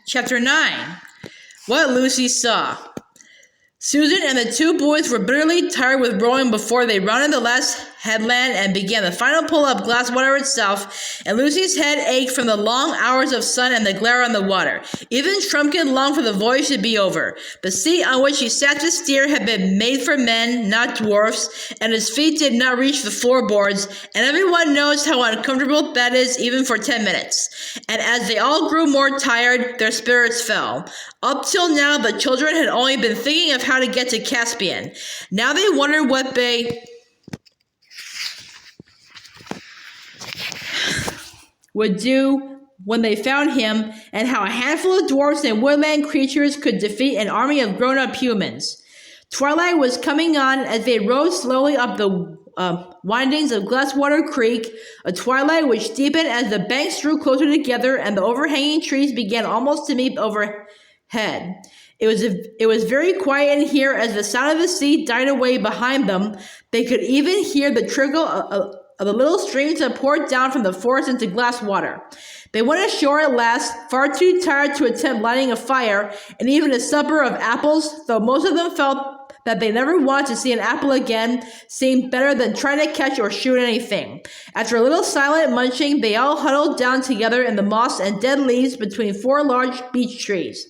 Chapter 9. What Lucy Saw. Susan and the two boys were bitterly tired with rowing before they rounded the last headland and began the final pull up Glasswater itself, and Lucy's head ached from the long hours of sun and the glare on the water. Even Trumpkin longed for the voyage to be over. The seat on which he sat to steer had been made for men, not dwarfs, and his feet did not reach the floorboards, and everyone knows how uncomfortable that is even for 10 minutes. And as they all grew more tired, their spirits fell. Up till now, the children had only been thinking of how to get to Caspian. Now they wondered what they would do when they found him, and how a handful of dwarfs and woodland creatures could defeat an army of grown-up humans. Twilight was coming on as they rode slowly up the windings of Glasswater Creek, a twilight which deepened as the banks drew closer together and the overhanging trees began almost to meet overhead. It was very quiet in here. As the sound of the sea died away behind them, they could even hear the trickle of the little streams that poured down from the forest into Glasswater. They went ashore at last, far too tired to attempt lighting a fire, and even a supper of apples, though most of them felt that they never wanted to see an apple again, seemed better than trying to catch or shoot anything. After a little silent munching, they all huddled down together in the moss and dead leaves between four large beech trees.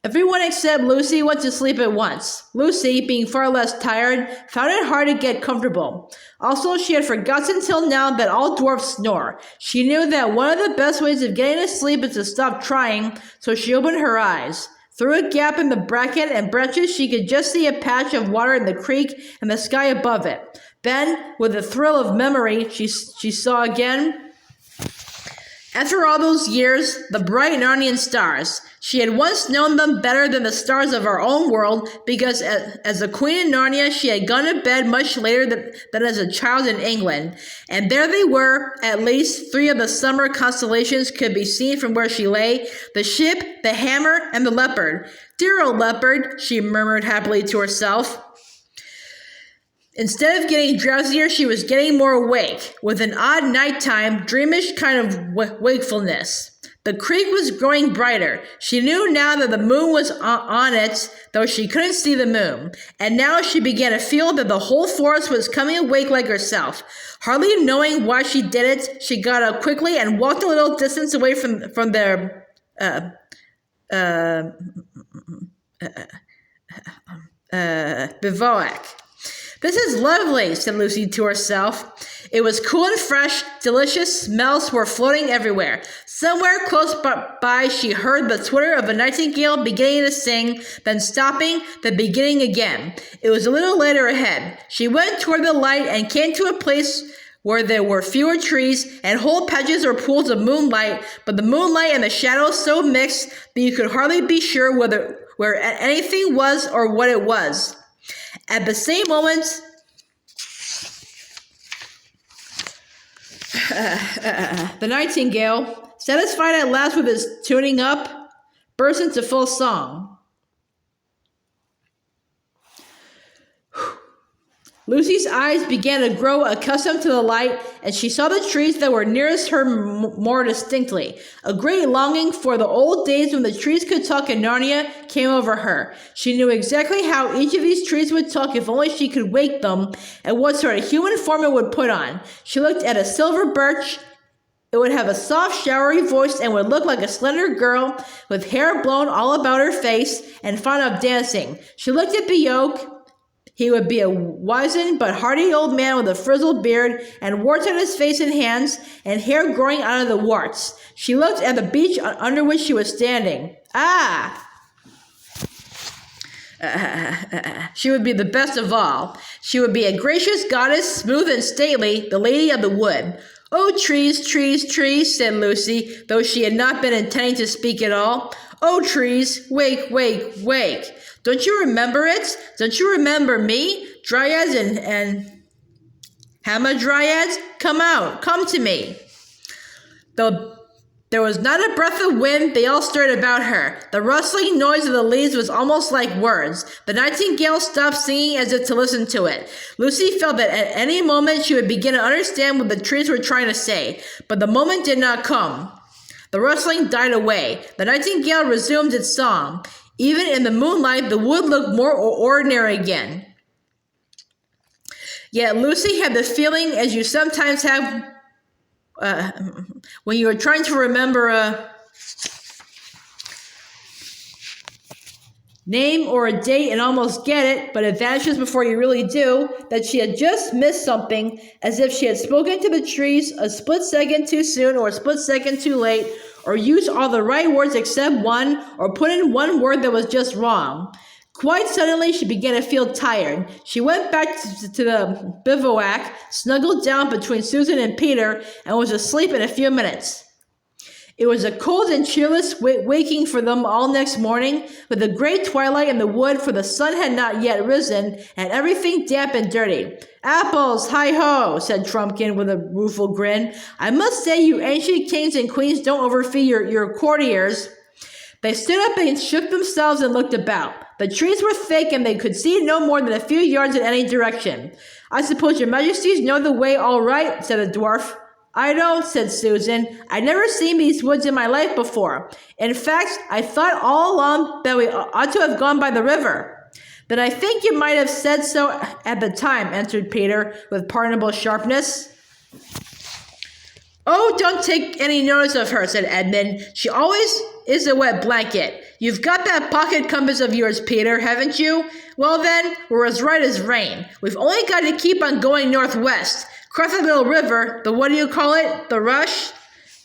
Everyone except Lucy went to sleep at once. Lucy, being far less tired, found it hard to get comfortable. Also, she had forgotten till now that all dwarfs snore. She knew that one of the best ways of getting to sleep is to stop trying, so she opened her eyes. Through a gap in the bracket and branches, she could just see a patch of water in the creek and the sky above it. Then, with a thrill of memory, she saw again, after all those years, the bright Narnian stars. She had once known them better than the stars of our own world, because as a queen in Narnia, she had gone to bed much later than as a child in England. And there they were. At least 3 of the summer constellations could be seen from where she lay: the ship, the hammer, and the leopard. Dear old leopard, she murmured happily to herself. Instead of getting drowsier, she was getting more awake, with an odd nighttime, dreamish kind of wakefulness. The creek was growing brighter. She knew now that the moon was on it, though she couldn't see the moon. And now she began to feel that the whole forest was coming awake like herself. Hardly knowing why she did it, she got up quickly and walked a little distance away from their bivouac. "This is lovely," said Lucy to herself. It was cool and fresh. Delicious smells were floating everywhere. Somewhere close by, she heard the twitter of a nightingale beginning to sing, then stopping, then beginning again. It was a little later ahead. She went toward the light and came to a place where there were fewer trees and whole patches or pools of moonlight, but the moonlight and the shadows so mixed that you could hardly be sure where anything was or what it was. At the same moment, the nightingale, satisfied at last with his tuning up, burst into full song. Lucy's eyes began to grow accustomed to the light, and she saw the trees that were nearest her more distinctly. A great longing for the old days when the trees could talk in Narnia came over her. She knew exactly how each of these trees would talk if only she could wake them, and what sort of human form it would put on. She looked at a silver birch. It would have a soft, showery voice and would look like a slender girl with hair blown all about her face and fond of dancing. She looked at the oak. He would be a wizened but hearty old man with a frizzled beard and warts on his face and hands and hair growing out of the warts. She looked at the beech under which she was standing. She would be the best of all. She would be a gracious goddess, smooth and stately, the lady of the wood. "Oh, trees, trees, trees," said Lucy, though she had not been intending to speak at all. "Oh, trees, wake, wake, wake. Don't you remember it? Don't you remember me? Dryads and hamadryads? Come out, come to me." Though there was not a breath of wind, they all stirred about her. The rustling noise of the leaves was almost like words. The nightingale stopped singing as if to listen to it. Lucy felt that at any moment she would begin to understand what the trees were trying to say, but the moment did not come. The rustling died away. The nightingale resumed its song. Even in the moonlight, the wood looked more ordinary again. Yet Lucy had the feeling, as you sometimes have when you are trying to remember a name or a date and almost get it, but it vanishes before you really do, that she had just missed something, as if she had spoken to the trees a split second too soon or a split second too late, or used all the right words except one, or put in one word that was just wrong. Quite suddenly, she began to feel tired. She went back to the bivouac, snuggled down between Susan and Peter, and was asleep in a few minutes. It was a cold and cheerless waking for them all next morning, with a great twilight in the wood, for the sun had not yet risen, and everything damp and dirty. "Apples, hi-ho," said Trumpkin with a rueful grin. "I must say you ancient kings and queens don't overfeed your courtiers." They stood up and shook themselves and looked about. The trees were thick, and they could see no more than a few yards in any direction. "I suppose your majesties know the way all right," said the dwarf. "I don't," said Susan. "I'd never seen these woods in my life before. In fact, I thought all along that we ought to have gone by the river." "Then I think you might have said so at the time," answered Peter with pardonable sharpness. "Oh, don't take any notice of her," said Edmund. "She always is a wet blanket. You've got that pocket compass of yours, Peter, haven't you? Well then, we're as right as rain. We've only got to keep on going northwest. Cross the little river, the what do you call it? The Rush?"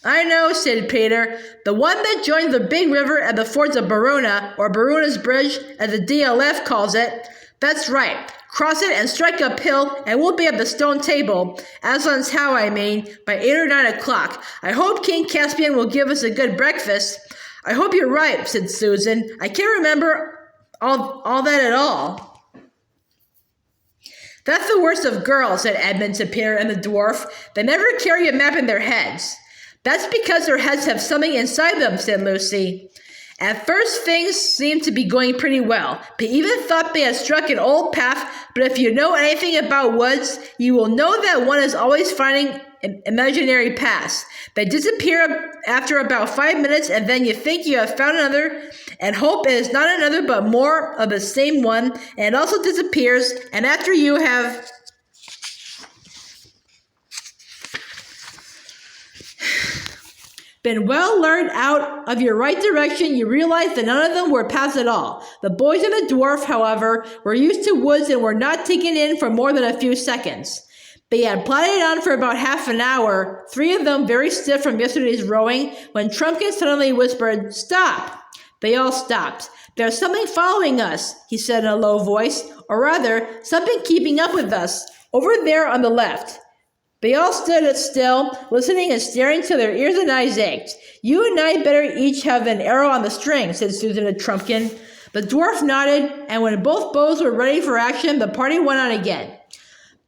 "I know," said Peter. "The one that joins the big river at the fords of Baruna, or Baruna's Bridge, as the DLF calls it. That's right. Cross it and strike uphill, and we'll be at the stone table, Aslan's How, I mean, by 8 or 9 o'clock. I hope King Caspian will give us a good breakfast." "I hope you're right," said Susan. "I can't remember all that at all." "That's the worst of girls," said Edmund to Peter and the dwarf. "They never carry a map in their heads." "That's because their heads have something inside them," said Lucy. At first, things seemed to be going pretty well. They even thought they had struck an old path, but if you know anything about woods, you will know that one is always finding imaginary paths. They disappear after about 5 minutes, and then you think you have found another, and hope it is not another but more of the same one, and it also disappears, and after you have been well lured out of your right direction, you realize that none of them were paths at all. The boys and the dwarf, however, were used to woods and were not taken in for more than a few seconds. They had plodded on for about half an hour, 3 of them very stiff from yesterday's rowing, when Trumpkin suddenly whispered, "Stop!" They all stopped. "There's something following us," he said in a low voice, "or rather, something keeping up with us, over there on the left." They all stood still, listening and staring till their ears and eyes ached. "You and I better each have an arrow on the string," said Susan to Trumpkin. The dwarf nodded, and when both bows were ready for action, the party went on again.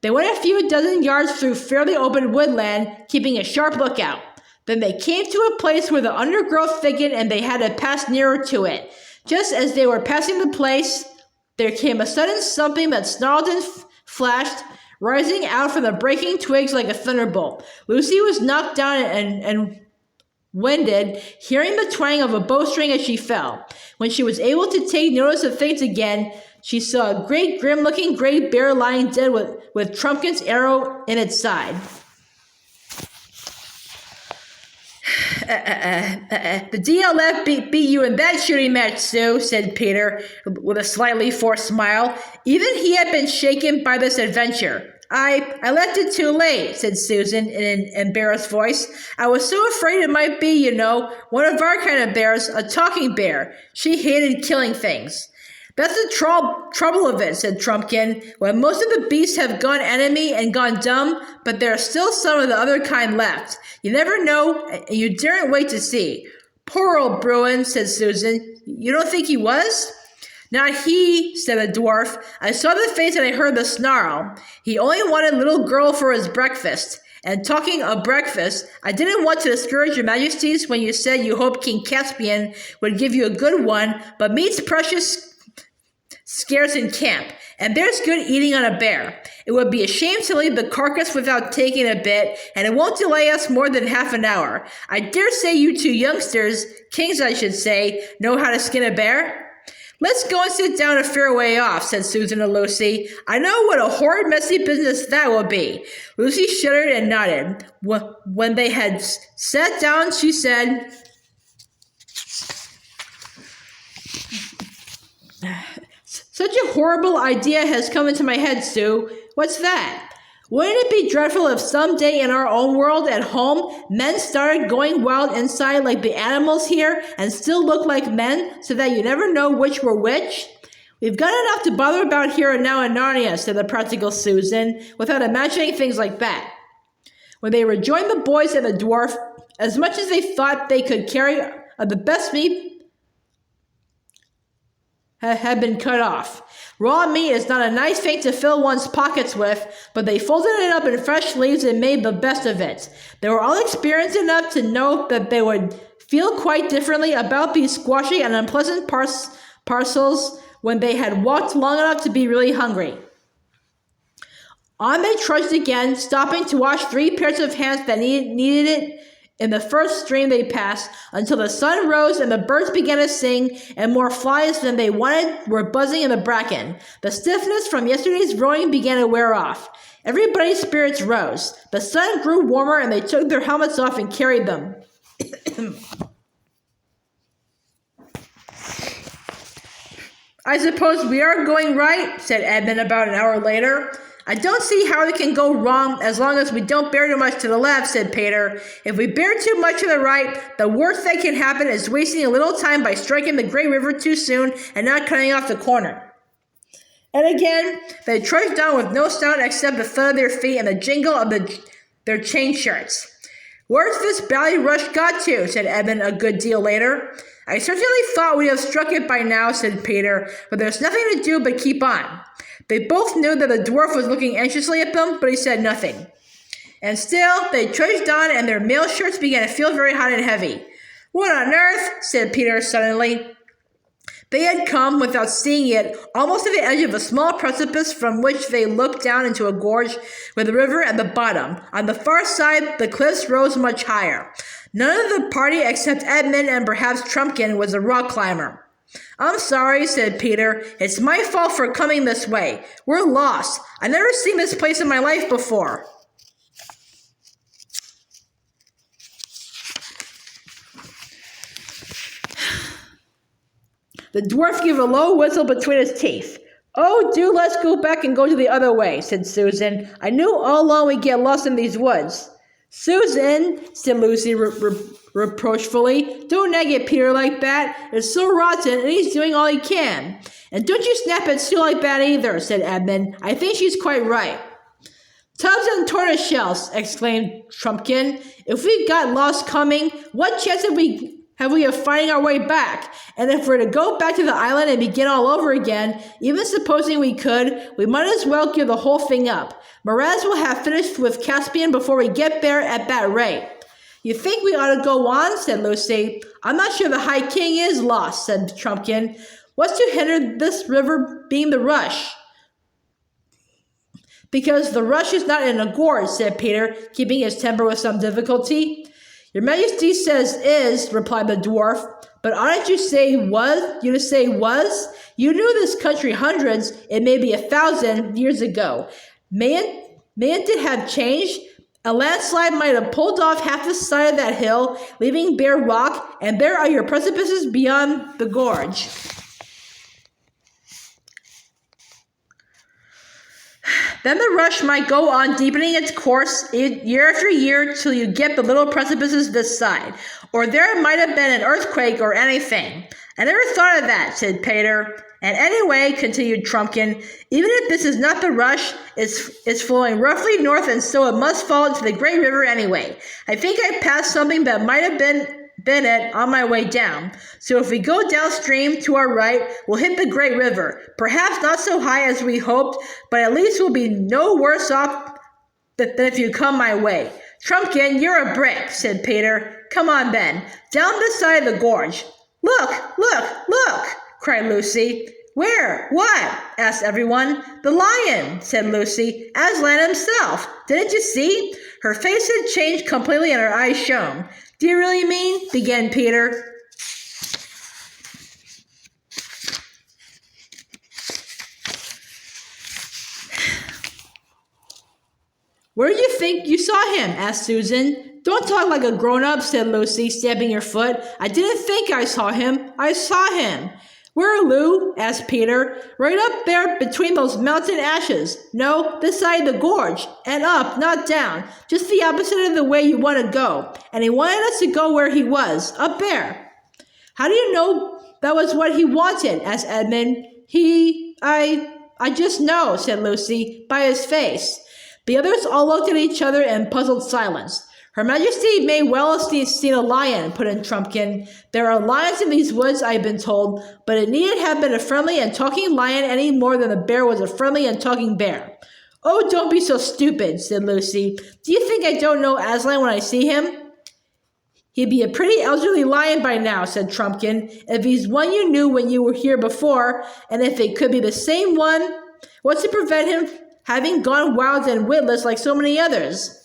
They went a few dozen yards through fairly open woodland, keeping a sharp lookout. Then they came to a place where the undergrowth thickened, and they had to pass nearer to it. Just as they were passing the place, there came a sudden something that snarled and flashed, rising out from the breaking twigs like a thunderbolt. Lucy was knocked down and winded, hearing the twang of a bowstring as she fell. When she was able to take notice of things again, she saw a great grim-looking gray bear lying dead with Trumpkin's arrow in its side. "The DLF beat you in that shooting match, Sue," said Peter with a slightly forced smile. Even he had been shaken by this adventure. I left it too late," said Susan in an embarrassed voice. "I was so afraid it might be, one of our kind of bears, a talking bear. She hated killing things." "That's the trouble of it," said Trumpkin. "When most of the beasts have gone enemy and gone dumb, but there are still some of the other kind left. You never know, and you daren't wait to see." "Poor old Bruin," said Susan. "You don't think he was?" "Not he," said the dwarf. "I saw the face and I heard the snarl. He only wanted little girl for his breakfast. And talking of breakfast, I didn't want to discourage your majesties when you said you hoped King Caspian would give you a good one, but meat's precious scarce in camp, and there's good eating on a bear. It would be a shame to leave the carcass without taking a bit, and it won't delay us more than half an hour. I dare say you two youngsters, kings I should say, know how to skin a bear? Let's go and sit down a fair way off, said Susan to Lucy. I know what a horrid, messy business that will be. Lucy shuddered and nodded. When they had sat down, she said, Such a horrible idea has come into my head, Sue. What's that? Wouldn't it be dreadful if someday in our own world at home, men started going wild inside like the animals here and still look like men so that you never know which were which? We've got enough to bother about here and now in Narnia, said the practical Susan, without imagining things like that. When they rejoined the boys and the dwarf, as much as they thought they could carry the best meat had been cut off. Raw meat is not a nice thing to fill one's pockets with, but they folded it up in fresh leaves and made the best of it. They were all experienced enough to know that they would feel quite differently about these squashy and unpleasant parcels when they had walked long enough to be really hungry. On they trudged again, stopping to wash 3 pairs of hands that needed it in the first stream they passed, until the sun rose and the birds began to sing, and more flies than they wanted were buzzing in the bracken. The stiffness from yesterday's rowing began to wear off. Everybody's spirits rose. The sun grew warmer, and they took their helmets off and carried them. I suppose we are going right, said Edmund about an hour later. I don't see how it can go wrong as long as we don't bear too much to the left, said Peter. If we bear too much to the right, the worst that can happen is wasting a little time by striking the Great River too soon and not cutting off the corner. And again, they trudged on with no sound except the thud of their feet and the jingle of their chain shirts. Where's this bally rush got to? Said Edmund a good deal later. I certainly thought we'd have struck it by now, said Peter, but there's nothing to do but keep on. They both knew that the dwarf was looking anxiously at them, but he said nothing. And still, they trudged on, and their mail shirts began to feel very hot and heavy. What on earth? Said Peter suddenly. They had come, without seeing it, almost to the edge of a small precipice from which they looked down into a gorge with the river at the bottom. On the far side, the cliffs rose much higher. None of the party except Edmund and perhaps Trumpkin was a rock climber. I'm sorry, said Peter. It's my fault for coming this way. We're lost. I've never seen this place in my life before. The dwarf gave a low whistle between his teeth. Oh, do let's go back and go to the other way, said Susan. I knew all along we'd get lost in these woods. Susan, said Lucy reproachfully, don't nag at Peter like that. It's so rotten, and he's doing all he can. And don't you snap at Sue like that either, said Edmund. I think she's quite right. Tubs and tortoise shells, exclaimed Trumpkin. If we got lost coming, what chance have we of finding our way back? And if we're to go back to the island and begin all over again, even supposing we could, we might as well give the whole thing up. Miraz will have finished with Caspian before we get there at that rate. You think we ought to go on, said Lucy. I'm not sure the High King is lost, said Trumpkin. What's to hinder this river being the rush? Because the rush is not in a gorge, said Peter, keeping his temper with some difficulty. Your Majesty says is, replied the dwarf, but oughtn't you say was? You to say was? You knew this country hundreds, it may be 1,000 years ago. Mayn't it have changed? A landslide might have pulled off half the side of that hill, leaving bare rock, and there are your precipices beyond the gorge. Then the rush might go on deepening its course year after year till you get the little precipices this side. Or there might have been an earthquake or anything. I never thought of that, said Peter. And anyway, continued Trumpkin, even if this is not the rush, it's flowing roughly north, and so it must fall into the Great River anyway. I think I passed something that might have been it on my way down. So if we go downstream to our right, we'll hit the Great River. Perhaps not so high as we hoped, but at least we'll be no worse off than if you come my way. Trumpkin, you're a brick, said Peter. Come on then, down this side of the gorge. Look, cried Lucy. Where? What? Asked everyone. The lion, said Lucy. Aslan himself. Didn't you see? Her face had changed completely and her eyes shone. Do you really mean? Began Peter. Where do you think you saw him? Asked Susan. Don't talk like a grown-up, said Lucy, stamping her foot. I didn't think I saw him. I saw him. Where, Lou? Asked Peter. Right up there between those mountain ashes. No, this side of the gorge. And up, not down. Just the opposite of the way you want to go. And he wanted us to go where he was. Up there. How do you know that was what he wanted? Asked Edmund. I just know, said Lucy, by his face. The others all looked at each other in puzzled silence. Her Majesty may well have seen a lion, put in Trumpkin. There are lions in these woods, I have been told, but it needn't have been a friendly and talking lion any more than the bear was a friendly and talking bear. Oh, don't be so stupid, said Lucy. Do you think I don't know Aslan when I see him? He'd be a pretty elderly lion by now, said Trumpkin, if he's one you knew when you were here before, and if it could be the same one, what's to prevent him having gone wild and witless like so many others?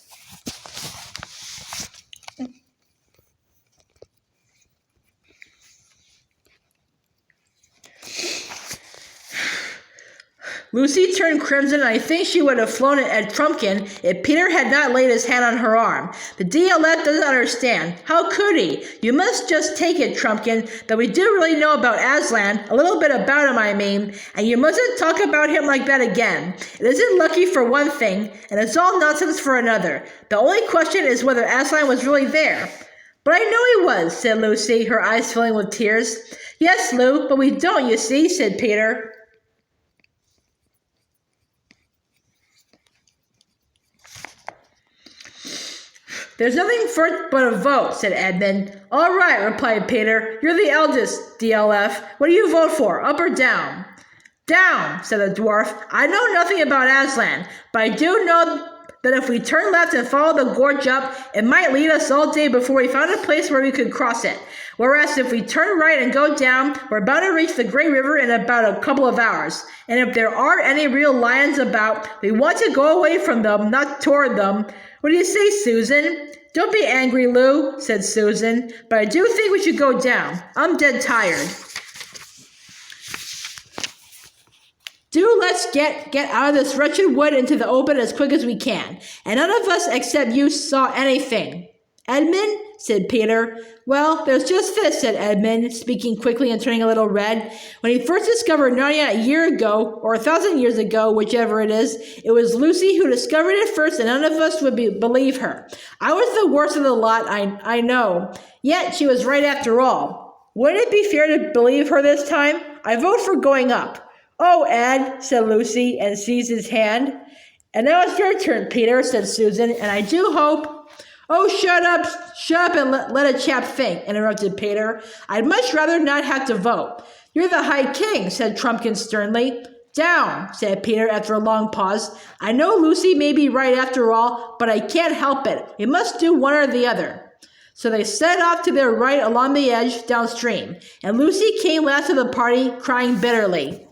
Lucy turned crimson, and I think she would have flown at Trumpkin if Peter had not laid his hand on her arm. The DLF doesn't understand. How could he? You must just take it, Trumpkin, that we do really know about Aslan, a little bit about him, I mean, and you mustn't talk about him like that again. It isn't lucky for one thing, and it's all nonsense for another. The only question is whether Aslan was really there. But I know he was, said Lucy, her eyes filling with tears. Yes, Lou, but we don't, you see, said Peter. There's nothing for it but a vote, said Edmund. All right, replied Peter. You're the eldest, DLF. What do you vote for, up or down? Down, said the dwarf. I know nothing about Aslan, but I do know that if we turn left and follow the gorge up, it might lead us all day before we found a place where we could cross it. Whereas if we turn right and go down, we're bound to reach the Great River in about a couple of hours. And if there are any real lions about, we want to go away from them, not toward them. What do you say, Susan? Don't be angry, Lou, said Susan, but I do think we should go down. I'm dead tired. Let's get out of this wretched wood into the open as quick as we can. And none of us except you saw anything. Edmund, said Peter. Well, there's just this, said Edmund, speaking quickly and turning a little red. When he first discovered Narnia a year ago, or 1,000 years ago, whichever it is, it was Lucy who discovered it first, and none of us would believe her. I was the worst of the lot, I know. Yet she was right after all. Wouldn't it be fair to believe her this time? I vote for going up. Oh, Ed, said Lucy, and seized his hand. And now it's your turn, Peter, said Susan, and I do hope... Oh, shut up and let a chap think, interrupted Peter. I'd much rather not have to vote. You're the High King, said Trumpkin sternly. Down, said Peter after a long pause. I know Lucy may be right after all, but I can't help it. We must do one or the other. So they set off to their right along the edge downstream, and Lucy came last of the party, crying bitterly.